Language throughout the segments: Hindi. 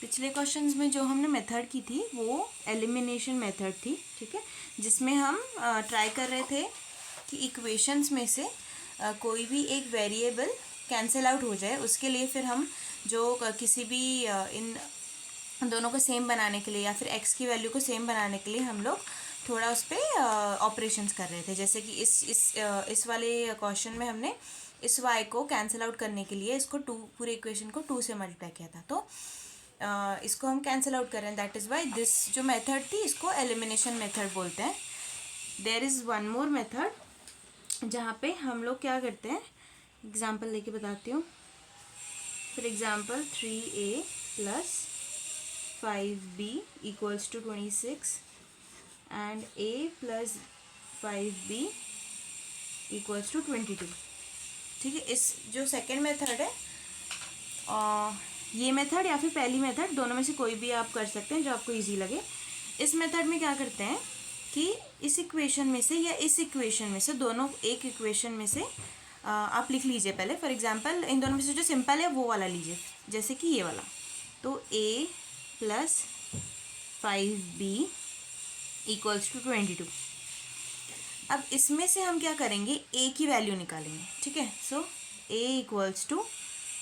पिछले क्वेश्चंस में जो हमने मेथड की थी वो एलिमिनेशन मेथड थी, ठीक है, जिसमें हम ट्राई कर रहे थे कि इक्वेशंस में से कोई भी एक वेरिएबल कैंसिल आउट हो जाए। उसके लिए फिर हम जो किसी भी इन दोनों को सेम बनाने के लिए या फिर x की वैल्यू को सेम बनाने के लिए हम लोग थोड़ा उस पर ऑपरेशंस कर रहे थे। जैसे कि इस वाले क्वेश्चन में हमने इस y को कैंसिल आउट करने के लिए इसको पूरे इक्वेशन को 2 से मल्टीप्लाई किया था, तो इसको हम कैंसिल आउट कर रहे हैं। दैट इज़ वाई दिस जो मेथड थी इसको एलिमिनेशन मेथड बोलते हैं। There is one more method जहाँ पे हम लोग क्या करते हैं, एग्जाम्पल लेके बताती हूँ। For example 3a plus 5b equals to 26 and a plus 5b equals to 22। ठीक है, इस जो सेकेंड मेथड है ये मेथड या फिर पहली मेथड, दोनों में से कोई भी आप कर सकते हैं जो आपको इजी लगे। इस मेथड में क्या करते हैं कि इस इक्वेशन में से या इस इक्वेशन में से दोनों, एक इक्वेशन में से आप लिख लीजिए पहले। फॉर एग्जांपल इन दोनों में से जो सिंपल है वो वाला लीजिए, जैसे कि ये वाला। तो a plus 5b equals to 22। अब इसमें से हम क्या करेंगे, a की वैल्यू निकालेंगे। ठीक है, सो a इक्वल्स टू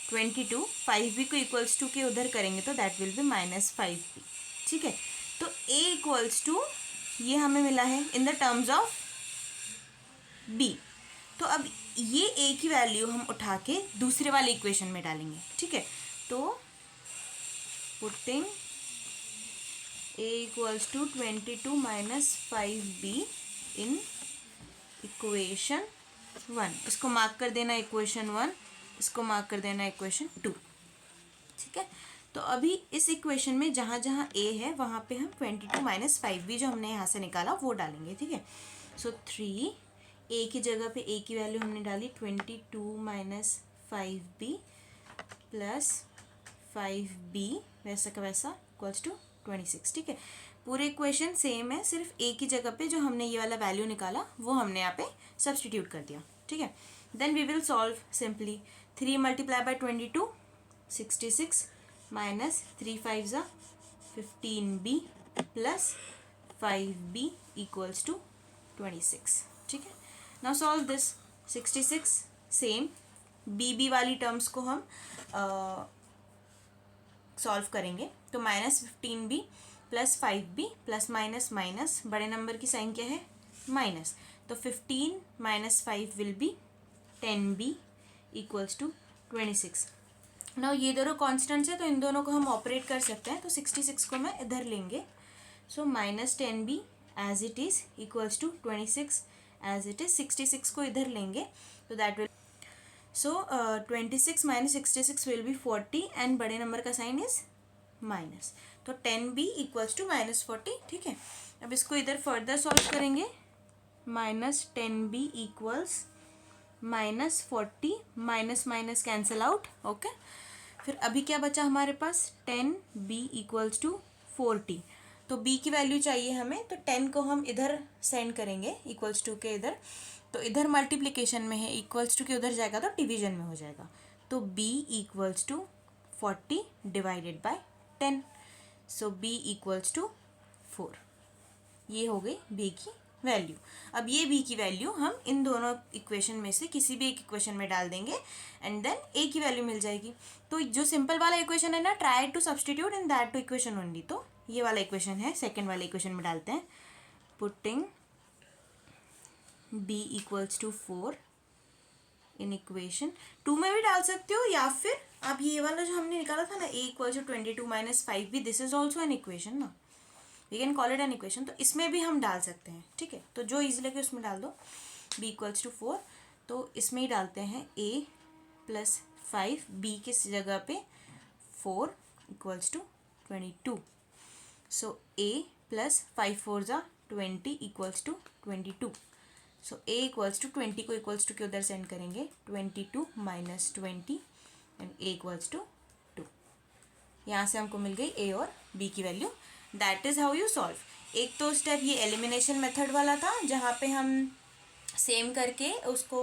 22, 5b को इक्वल्स टू के उधर करेंगे तो दैट विल बी -5b। ठीक है, तो a इक्वल्स टू ये हमें मिला है इन द टर्म्स ऑफ b। तो अब ये a की वैल्यू हम उठा के दूसरे वाले इक्वेशन में डालेंगे। ठीक है, तो putting a equals to 22 minus 5b in equation 1। इसको मार्क कर देना इक्वेशन 1, इसको मार्क कर देना इक्वेशन 2। ठीक है, तो अभी इस इक्वेशन में जहाँ जहाँ a है वहाँ पे हम 22 माइनस 5b जो हमने यहाँ से निकाला वो डालेंगे। ठीक है, सो 3 a की जगह पे a की वैल्यू हमने डाली 22 माइनस 5b प्लस 5b वैसा का वैसा इक्वल्स टू 26। ठीक है, पूरे इक्वेशन सेम है, सिर्फ a की जगह पे जो हमने ये वाला वैल्यू निकाला वो हमने यहाँ पे सब्सटीट्यूट कर दिया। ठीक है, then we will solve simply. 3 multiply by 22 66 minus 3 5 ज़ा 15b plus 5b equals to 26। ठीक है, now solve this. 66 same b वाली टर्म्स को हम सॉल्व करेंगे, तो -15b plus 5b plus minus minus, बड़े नंबर की साइन क्या है माइनस, तो 15 minus 5 will be 10b equals to 26। Now ये दोनों कॉन्स्टेंट्स है तो इन दोनों को हम ऑपरेट कर सकते हैं। तो 66 को मैं इधर लेंगे, so -10b as it is equals to 26 as it is. 66 को इधर लेंगे तो that will, so 26 minus 66 will be 40 and बड़े नंबर का साइन इज माइनस, तो 10b इक्वल्स टू -40। ठीक है, अब इसको इधर फर्दर सॉल्व करेंगे। -10b equals -40, minus minus cancel out. Okay, फिर अभी क्या बचा हमारे पास, 10b इक्वल्स टू 40। तो b की वैल्यू चाहिए हमें, तो 10 को हम इधर सेंड करेंगे इक्वल्स टू के इधर, तो इधर मल्टीप्लिकेशन में है, इक्वल्स टू के उधर जाएगा तो डिवीजन में हो जाएगा। तो b equals to 40 divided by 10, so b equals to 4। ये हो गई b की वैल्यू। अब ये b की वैल्यू हम इन दोनों इक्वेशन में से किसी भी एक इक्वेशन में डाल देंगे एंड देन a की वैल्यू मिल जाएगी। तो जो सिंपल वाला इक्वेशन है ना, try to substitute in that two equation only. तो ये वाला इक्वेशन है, सेकेंड वाले इक्वेशन में डालते हैं। Putting b equals to 4 in equation 2 में भी डाल सकते हो, या फिर आप ये वाला जो हमने निकाला था ना a equals to 22 minus 5b, this is also an equation ना, we can call it an equation, तो इसमें भी हम डाल सकते हैं। ठीक है, तो जो इजी लगे उसमें डाल दो। b इक्वल्स टू 4, तो इसमें ही डालते हैं a प्लस 5, b की जगह पे 4 equals to 22, so a plus 5 4 ज़ा 20 equals to 22, so a equals to 20 को इक्वल्स टू के उधर सेंड करेंगे, 22 minus 20 and a equals to 2। यहाँ से हमको मिल गई a और b की value. That is how you solve. एक तो स्टेप ये एलिमिनेशन मेथड वाला था जहाँ पे हम सेम करके उसको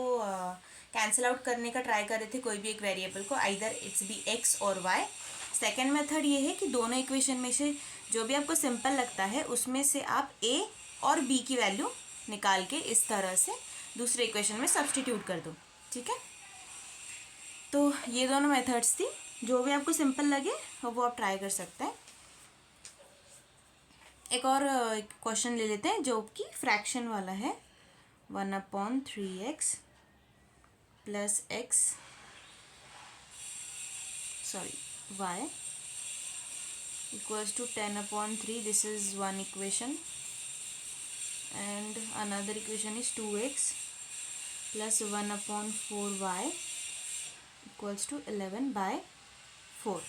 कैंसिल आउट करने का ट्राई कर रहे थे कोई भी एक वेरिएबल को, आइदर इट्स बी x और y। सेकेंड मेथड ये है कि दोनों इक्वेशन में से जो भी आपको सिंपल लगता है उसमें से आप ए और बी की वैल्यू निकाल के इस तरह से दूसरे इक्वेशन में सब्स्टिट्यूट कर दो, ठीक है। तो ये दोनों मेथड्स थी, जो भी आपको सिंपल लगे वो आप ट्राई कर सकते हैं। एक और क्वेश्चन ले लेते हैं जो कि फ्रैक्शन वाला है। 1/3x plus x y equals to 10/3. This is one equation, and another equation is 2x plus 1/4y equals to 11/4.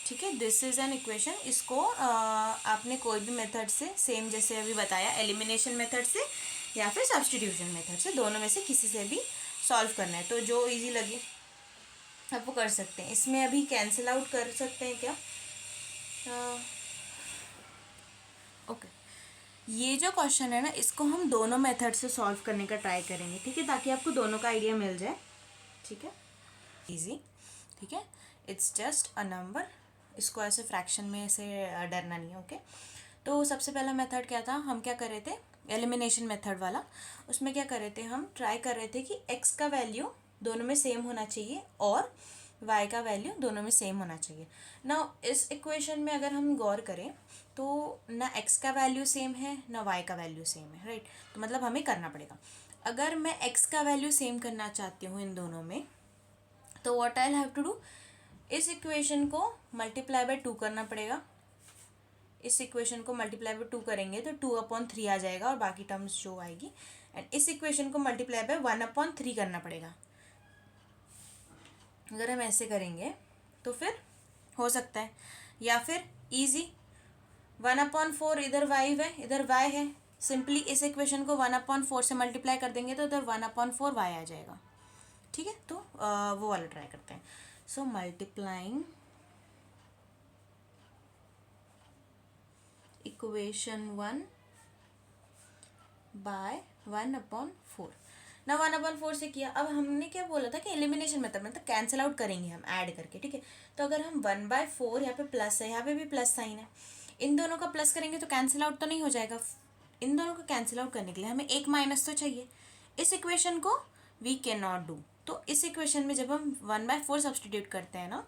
ठीक है, दिस इज़ एन इक्वेशन। इसको आपने कोई भी मेथड से, सेम जैसे अभी बताया, एलिमिनेशन मेथड से या फिर सब्स्टिट्यूशन मेथड से, दोनों में से किसी से भी सॉल्व करना है। तो जो इजी लगे आप वो कर सकते हैं। इसमें अभी कैंसिल आउट कर सकते हैं क्या? ओके, ये जो क्वेश्चन है ना, इसको हम दोनों मेथड से सॉल्व करने का ट्राई करेंगे, ठीक है, ताकि आपको दोनों का आइडिया मिल जाए, ठीक है, इजी, ठीक है। इट्स जस्ट अ नंबर, इसको ऐसे फ्रैक्शन में ऐसे डरना नहीं है, ओके। तो सबसे पहला मेथड क्या था, हम क्या कर रहे थे, एलिमिनेशन मेथड वाला। उसमें क्या कर रहे थे, हम ट्राई कर रहे थे कि एक्स का वैल्यू दोनों में सेम होना चाहिए और वाई का वैल्यू दोनों में सेम होना चाहिए ना। इस इक्वेशन में अगर हम गौर करें तो ना एक्स का वैल्यू सेम है ना वाई का वैल्यू सेम है, राइट। तो मतलब हमें करना पड़ेगा, अगर मैं एक्स का वैल्यू सेम करना चाहती हूँ इन दोनों में, तो what I have to do, इस इक्वेशन को मल्टीप्लाई बाय 2 करना पड़ेगा। इस इक्वेशन को मल्टीप्लाई बाय 2 करेंगे तो 2/3 आ जाएगा और बाकी टर्म्स जो आएगी। एंड इस इक्वेशन को मल्टीप्लाई बाय 1/3 करना पड़ेगा। अगर हम ऐसे करेंगे तो फिर हो सकता है, या फिर इजी 1/4 इधर वाई है इधर वाई है, सिंपली इस इक्वेशन को 1/4 से मल्टीप्लाई कर देंगे तो इधर 1/4 वाई आ जाएगा, ठीक है। तो वो वाला ट्राई करते हैं। सो मल्टीप्लाइंग इक्वेशन 1 बाय 1/4 ना 1/4 से किया। अब हमने क्या बोला था कि एलिमिनेशन मेथड मतलब कैंसिल आउट करेंगे हम ऐड करके, ठीक है। तो अगर हम 1/4, यहाँ पे प्लस है, यहाँ पे भी प्लस साइन है, इन दोनों का प्लस करेंगे तो कैंसिल आउट तो नहीं हो जाएगा। इन दोनों को कैंसिल आउट करने के लिए हमें एक माइनस तो चाहिए। इस इक्वेशन को वी कैन नॉट डू। तो इस इक्वेशन में जब हम 1/4 सब्सटीट्यूट करते हैं ना,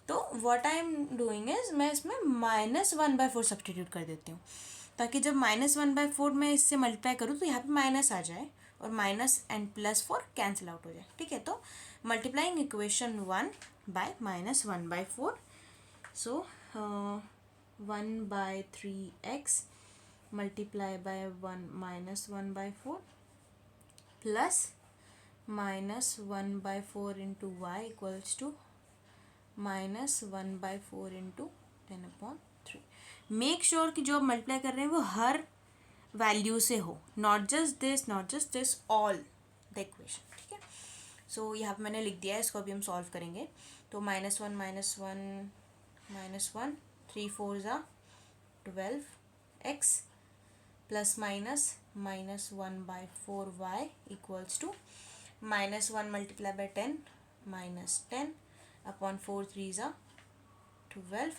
तो what I am doing is मैं इसमें -1/4 सब्सटीट्यूट कर देती हूँ, ताकि जब -1/4 मैं इससे मल्टीप्लाई करूँ तो यहाँ पे माइनस आ जाए और माइनस एंड +4 कैंसिल आउट हो जाए, ठीक है। तो multiplying equation 1 by -1/4, so 1/3x multiply by 1/4 plus -1/4 into y equals to -1/4 into 10/3। Make sure कि जो आप मल्टीप्लाई कर रहे हैं वो हर वैल्यू से हो, not just this all the equation, ठीक है। सो यहाँ पे मैंने लिख दिया है, इसको अभी हम सॉल्व करेंगे। तो -1 -1 3 4 12x plus -1/4y equals to -1 multiply by 10 -10/4 3 12.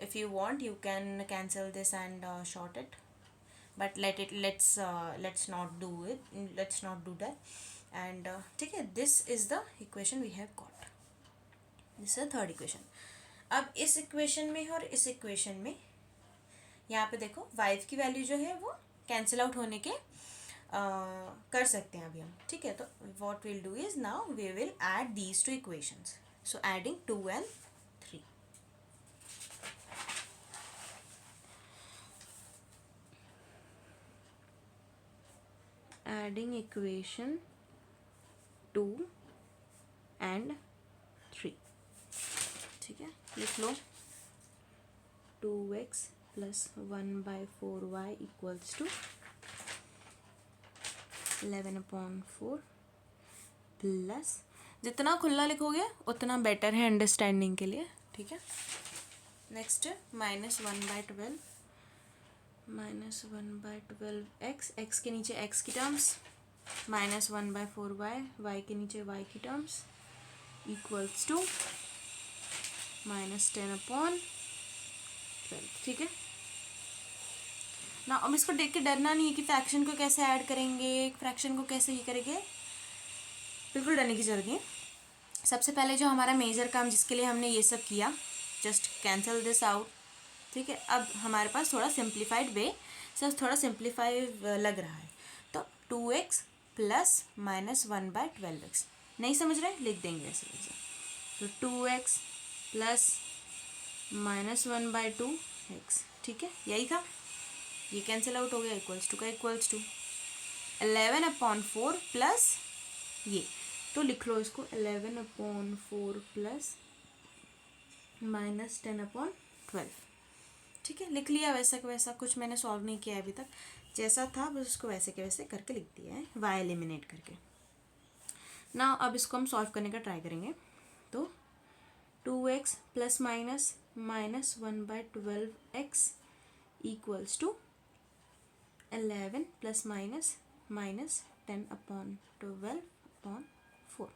If you want you can cancel this and short it, but let's not do that. And ठीक है, this is the equation we have got. This is the third equation. अब इस इक्वेशन में और इस इक्वेशन में यहाँ पे देखो y की वैल्यू जो है वो कैंसिल आउट होने के कर सकते हैं अभी हम, ठीक है। तो what we'll do is now we will add these two equations. So adding 2 and 3. Adding equation 2 and 3, ठीक है। लिख लो 2x plus 1/4y equals to 11/4 plus, जितना खुला लिखोगे उतना बेटर है अंडरस्टैंडिंग के लिए, ठीक है। नेक्स्ट -1/12 -1/12x के नीचे x की टर्म्स, -1/4y y के नीचे y की टर्म्स इक्वल्स टू -10/3 12, ठीक है ना। अब इसको देख के डरना नहीं है कि फ्रैक्शन को कैसे ऐड करेंगे, फ्रैक्शन को कैसे ये करेंगे, बिल्कुल डरने की जरूरत नहीं है। सबसे पहले जो हमारा मेजर काम जिसके लिए हमने ये सब किया, जस्ट कैंसिल दिस आउट, ठीक है। अब हमारे पास थोड़ा सिंप्लीफाइड वे, सब थोड़ा सिंप्लीफाइड लग रहा है। तो 2x प्लस माइनस 1/12x, नहीं समझ रहे लिख देंगे ऐसे वैसे। तो 2x प्लस माइनस 1/2x, ठीक है, यही था। ये कैंसिल आउट हो गया, इक्वल्स टू का इक्वल्स टू 11/4 प्लस ये, तो लिख लो इसको 11/4 प्लस माइनस 10/12, ठीक है। लिख लिया वैसा का वैसा, कुछ मैंने सॉल्व नहीं किया अभी तक, जैसा था बस उसको वैसे के वैसे करके लिख दिया है, y एलिमिनेट करके ना। अब इसको हम सॉल्व करने का ट्राई करेंगे। तो 2x plus minus minus 1/12x equals to 11 plus minus minus 10/12/4।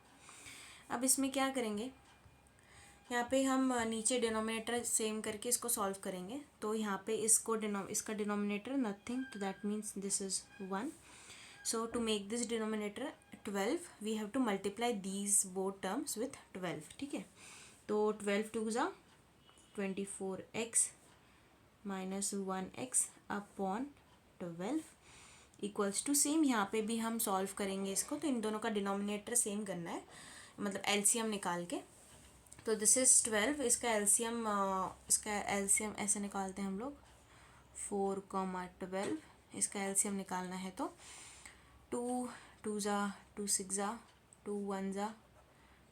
अब इसमें क्या करेंगे, यहाँ पे हम नीचे डिनोमिनेटर सेम करके इसको सॉल्व करेंगे। तो यहाँ पे इसका डिनोमिनेटर नथिंग, तो that means this is 1। So to make this denominator 12 we have to multiply these both terms with 12, ठीक है। तो 12 2 ज़ा 24x minus 1x upon 12 equals to same, यहाँ पे भी हम सॉल्व करेंगे इसको। तो इन दोनों का डिनोमिनेटर सेम करना है, मतलब एलसीएम निकाल के। तो दिस इज 12, इसका एलसीएम ऐसे निकालते हैं हम लोग 4, 12। इसका एलसीएम निकालना है तो 2 2 ज़ा 2 6 ज़ा 2 1 ज़ा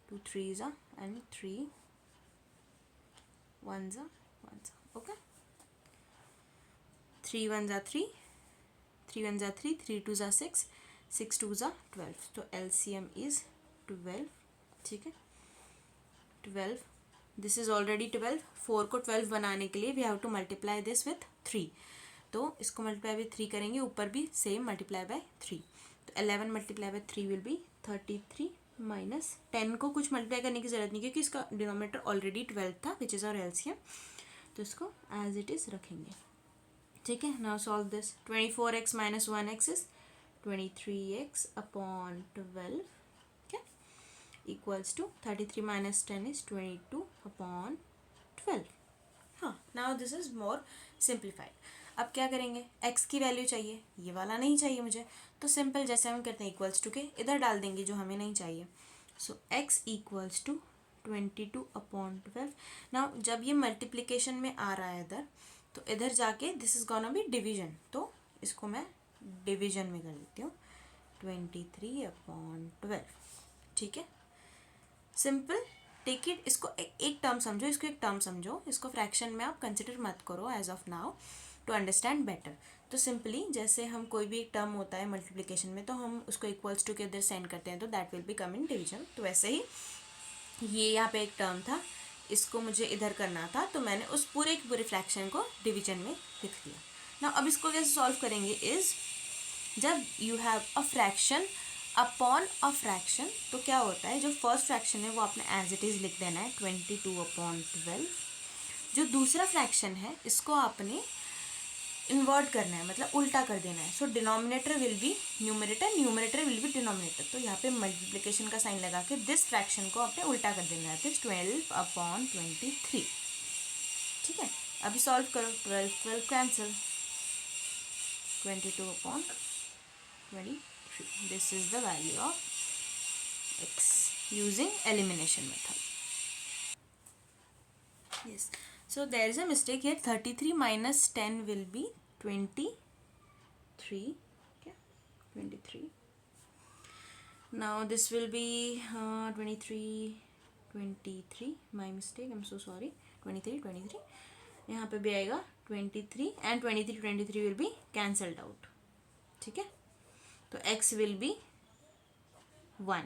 2 3 ज़ा एंड 3 1 ज़ा 1 ज़ा, ओके। 3 1 ज़ा 3, 3 1 ज़ा 3, 3 2 ज़ा 6, 6 2 ज़ा 12। तो एलसीएम इज 12, ठीक है। 12, दिस इज ऑलरेडी 12। 4 को 12 बनाने के लिए we have to multiply this with 3। तो इसको मल्टीप्लाई विथ 3 करेंगे, ऊपर भी सेम मल्टीप्लाई बाय 3। तो 11 multiply by 3 will be 33 minus 10 को कुछ मल्टीप्लाई करने की जरूरत नहीं क्योंकि इसका डिनोमिनेटर ऑलरेडी 12 था विच इज़ आवर एलसीएम। तो इसको एज इट इज़ रखेंगे, ठीक है। Now solve this. 24x minus 1x is 23x upon 12 equals to 33 minus 10 is 22 upon 12। हाँ, now this is more simplified। अब क्या करेंगे, x की वैल्यू चाहिए, ये वाला नहीं चाहिए मुझे, तो सिंपल जैसे हम करते हैं इक्वल्स टू के इधर डाल देंगे जो हमें नहीं चाहिए। सो x इक्वल्स टू 22/12। नाउ जब ये मल्टीप्लिकेशन में आ रहा है इधर, तो इधर जाके this is gonna be division, तो इसको मैं डिवीजन में कर देती हूँ 23/12, ठीक है। सिंपल, टेक इट, इसको एक टर्म समझो, इसको एक टर्म समझो, इसको फ्रैक्शन में आप कंसिडर मत करो as of now to understand better. तो सिंपली जैसे हम कोई भी एक टर्म होता है मल्टीप्लिकेशन में, तो हम उसको इक्वल्स टू के इधर सेंड करते हैं, तो that will be come in division. तो वैसे ही ये यहाँ पे एक टर्म था, इसको मुझे इधर करना था, तो मैंने उस पूरे के पूरे फ्रैक्शन को डिवीजन में लिख दिया ना। अब इसको कैसे सॉल्व करेंगे इज, जब you have a fraction upon a fraction, तो क्या होता है, जो फर्स्ट फ्रैक्शन है वो आपने एज इट इज़ लिख देना है 22/12। जो दूसरा फ्रैक्शन है इसको आपने इन्वर्ट करना है, मतलब उल्टा कर देना है। सो denominator will be numerator, numerator will be denominator. तो यहाँ पे मल्टीप्लिकेशन का साइन लगा के दिस फ्रैक्शन को आपने उल्टा कर देना है, 12/23, ठीक है। अभी सॉल्व करो, 12 cancel, 22/23। This is the value of x using elimination method. Yes. So there is a mistake here. 33 minus 10 will be 23. Okay, 23. Now this will be 23. My mistake. I'm so sorry. 23. यहाँ पे भी आएगा 23 and 23 will be cancelled out. ठीक है, तो x विल बी 1,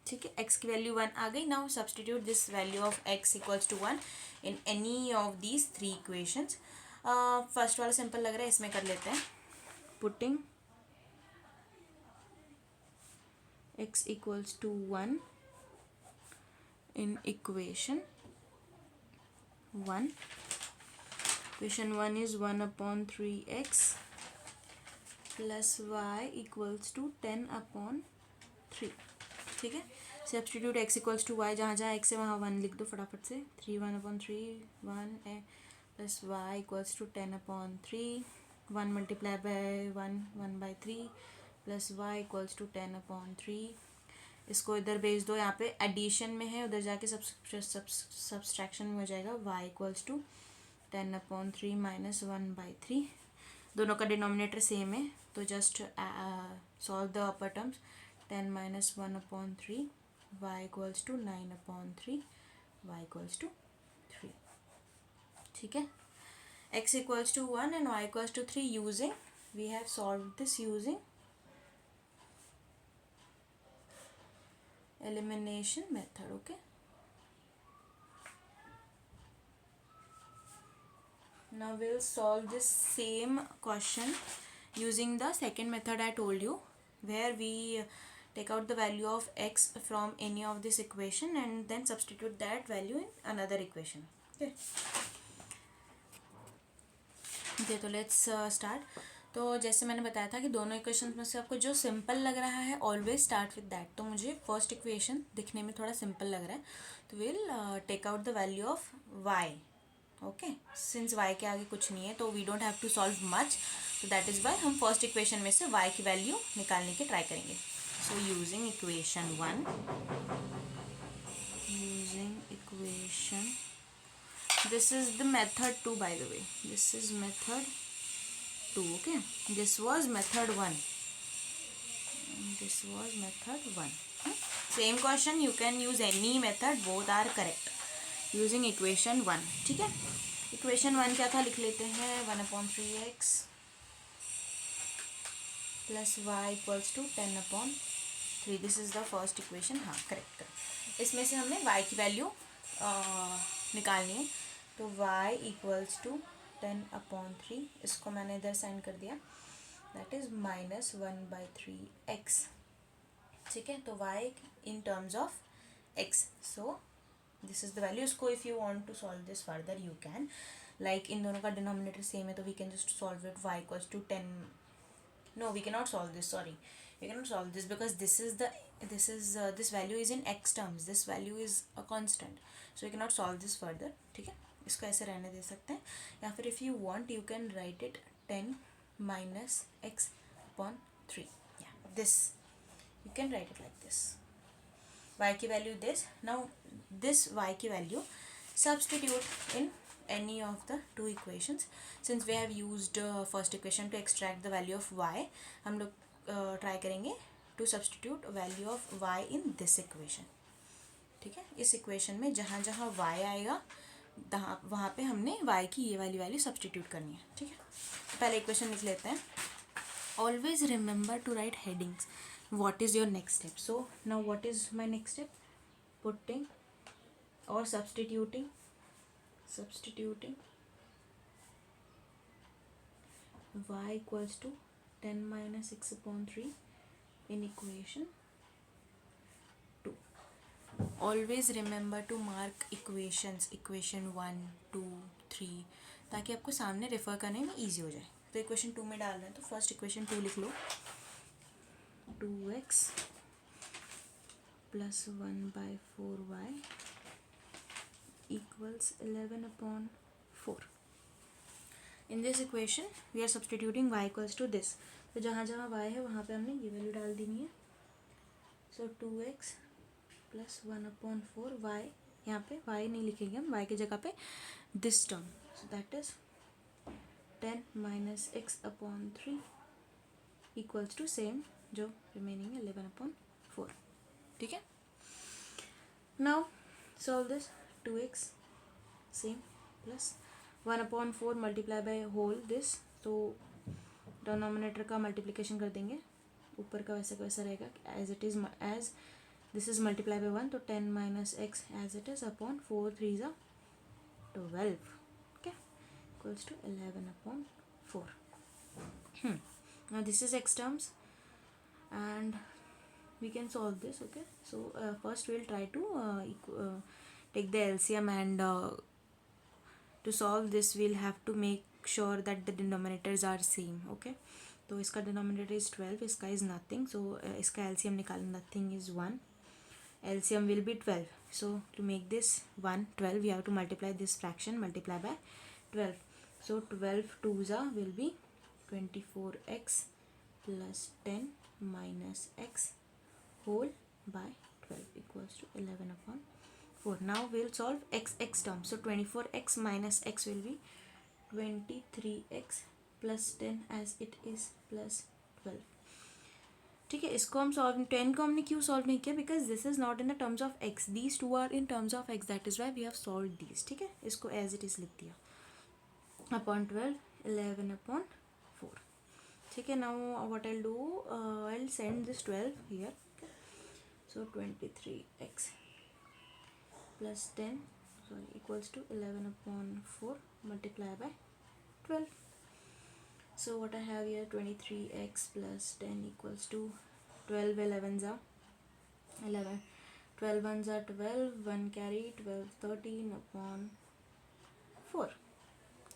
ठीक है। x की वैल्यू 1 आ गई। Now substitute this value of x equals to 1 in any of these 3 equations. First वाला सिंपल लग रहा है, इसमें कर लेते हैं। Putting x equals to 1 in equation 1. Equation 1 is 1 upon 3x plus y equals to 10 upon 3. ठीक है, substitute x equals to y, जहाँ जहाँ x है वहाँ 1 लिख दो फटाफट से. 3 1 upon 3 1 plus y equals to 10 upon 3. 1 multiply by 1 by 3 plus y equals to 10 upon 3. इसको इधर भेज दो, यहाँ पे एडिशन में है, उधर जाके सब्सट्रैक्शन में हो जाएगा. y equals to 10 upon 3 minus 1 by 3. दोनों का डिनोमिनेटर सेम है तो just solve the upper terms. 10 minus 1 upon 3, y equals to 9 upon 3, y equals to 3. ठीक है, x equals to 1 and y equals to 3 using, we have solved this using elimination method. Okay, now we'll solve this same question using the second method I told you, where we take out the value of x from any of this equation and then substitute that value in another equation. Okay, तो let's start. तो जैसे मैंने बताया था कि दोनों इक्वेशन में से आपको जो सिंपल लग रहा है ऑलवेज स्टार्ट विद दैट. तो मुझे फर्स्ट इक्वेशन दिखने में थोड़ा सिंपल लग रहा है तो will take out the value of y. Okay, since y के आगे कुछ नहीं है तो we don't have to solve much, तो दैट इज़ वाई हम फर्स्ट इक्वेशन में से y की वैल्यू निकालने की ट्राई करेंगे. So using equation 1, this is the method 2, by the way, this is method 2. Okay, this was method 1, this was method 1. Same question, you can use any method, both are correct. Using equation 1. ठीक है, equation 1 क्या था लिख लेते हैं. 1 upon 3x plus y equals to 10 upon 3. This is the first equation. हाँ, करेक्ट. इसमें से हमने y की वैल्यू निकालनी है तो y इक्वल्स टू 10 upon 3. इसको मैंने इधर साइन कर दिया, that is minus 1 by 3x. ठीक है, तो y in terms of x. So this is the value. इसको if you want to solve this further you can, like in दोनों का डिनोमिनेटर सेम है तो we can just solve it. y equals to 10. No, we cannot solve this, sorry, we cannot solve this because this value is in x terms, this value is a constant, so we cannot solve this further. ठीक है, इसको ऐसे रहने दे सकते हैं, या फिर if you want you can write it 10 minus x upon 3. Yeah, this you can write it like this. y की value this. Now this y की value substitute in any of the two equations. Since we have used first equation to extract the value of y, हम लोग ट्राई करेंगे to substitute value of y in this equation. ठीक है, इस इक्वेशन में जहाँ जहाँ y आएगा वहाँ पे हमने y की ये वाली वैल्यू सब्सटीट्यूट करनी है. ठीक है, पहले इक्वेशन लिख लेते हैं. Always remember to write headings. what is your next step? So now what is my next step? Putting or substituting y equals to 10 minus x upon 3 in equation 2. Always remember to mark equations, equation 1 2 3, ताकि आपको सामने रेफर करने में ईजी हो जाए. तो इक्वेशन 2 में डाल रहे हैं तो फर्स्ट इक्वेशन 2 लिख लो. 2x plus 1 by 4y equals 11 upon 4. In this equation we are substituting y equals to this. तो जहाँ जहाँ y है वहाँ पे हमने ये वैल्यू डाल देनी है. So 2x plus 1 upon 4, y यहाँ पे y नहीं लिखेंगे हम, y की जगह पे this term. So that is 10 minus x upon 3 equals to same जो रिमेनिंग है 11 upon 4. ठीक है, now solve this. 2x same plus 1 upon 4 multiply by whole this, तो डिनोमिनेटर का मल्टीप्लिकेशन कर देंगे, ऊपर का वैसे का वैसा रहेगा as it is. As this is multiply by 1 तो 10 minus x as it is upon 4 3 ज़ा 12. Okay, equals to 11 upon 4. Now this is x terms and we can solve this. Okay, so first we'll try to take the LCM and to solve this we'll have to make sure that the denominators are same. Okay, तो इसका denominator is 12, इसका is nothing, so इसका LCM निकालना, nothing is 1, LCM will be 12. So to make this 1 12 we have to multiply this fraction, multiply by 12. So 12 twos will be 24x plus 10 minus x whole by 12 equals to 11 upon 4. Now we'll solve x term. So 24x minus x will be 23x plus 10 as it is plus 12. ठीक है, इसको हम सॉल्व 10 को हमने क्यों सॉल्व नहीं किया, because this is not in the terms of x, these two are in terms of x, that is why we have solve these. ठीक है, इसको एज इट इज लिख दिया अपॉन 12 11 अपॉन 4. ठीक है, now what I do, I will send this 12 here. So 23x plus 10 equals to 11 upon 4 multiply by 12. So what I have here, 23x plus 10 equals to 12 11s are 11, 12 ones are 12, 1 carry 12 13 upon 4.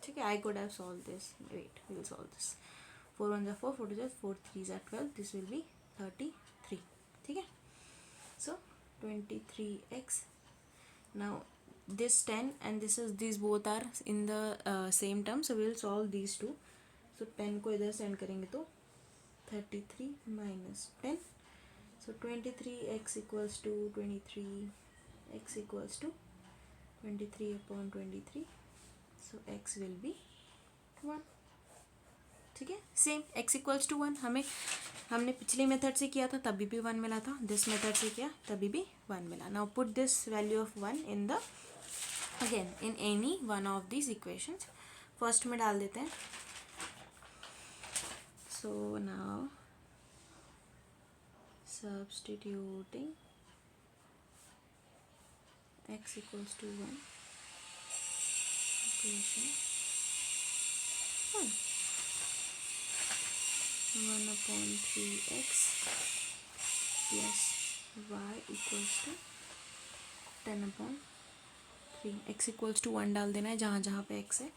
Okay, I could have solved this. Wait, we will solve this. 4 ones are 4, 4 2s are 4, 3s are 12. This will be 33. Okay, so 23x. Now this 10 and these both are in the same term, so we will solve these two. So 10 को इधर सेंड करेंगे तो 33 minus 10. So 23x equals to 23x equals to 23 upon 23. So x will be 1. ठीक है, सेम x इक्वल्स टू 1 हमने पिछले मेथड से किया था तभी भी 1 मिला था, दिस मेथड से किया तभी भी 1 मिला. Now put this value of 1 in the again in any one of this equations. First में डाल देते हैं. So now substituting x equals to 1, equation 1 1 upon 3x plus y equals to 10 upon 3. x equals to 1 डाल देना है जहाँ जहाँ पे x है.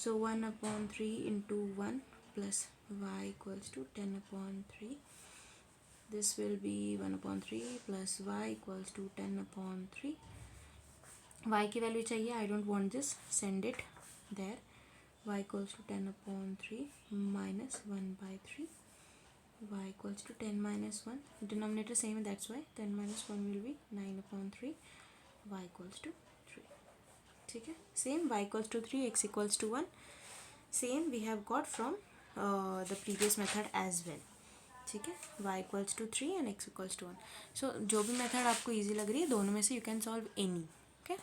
So 1 upon 3 into 1 plus y equals to 10 upon 3. This will be 1 upon 3 plus y equals to 10 upon 3. y की वैल्यू चाहिए, I don't want this, send it there. y equals to 10 upon 3 minus 1 by 3. y equals to 10 minus 1. Denominator same, that's why 10 minus 1 will be 9 upon 3. y equals to 3. ठीक है, same y equals to 3, x equals to 1. Same we have got from the previous method as well. ठीक है, y equals to 3 and x equals to 1. So जो भी मेथड आपको ईजी लग रही है दोनों में से you can solve any. Okay.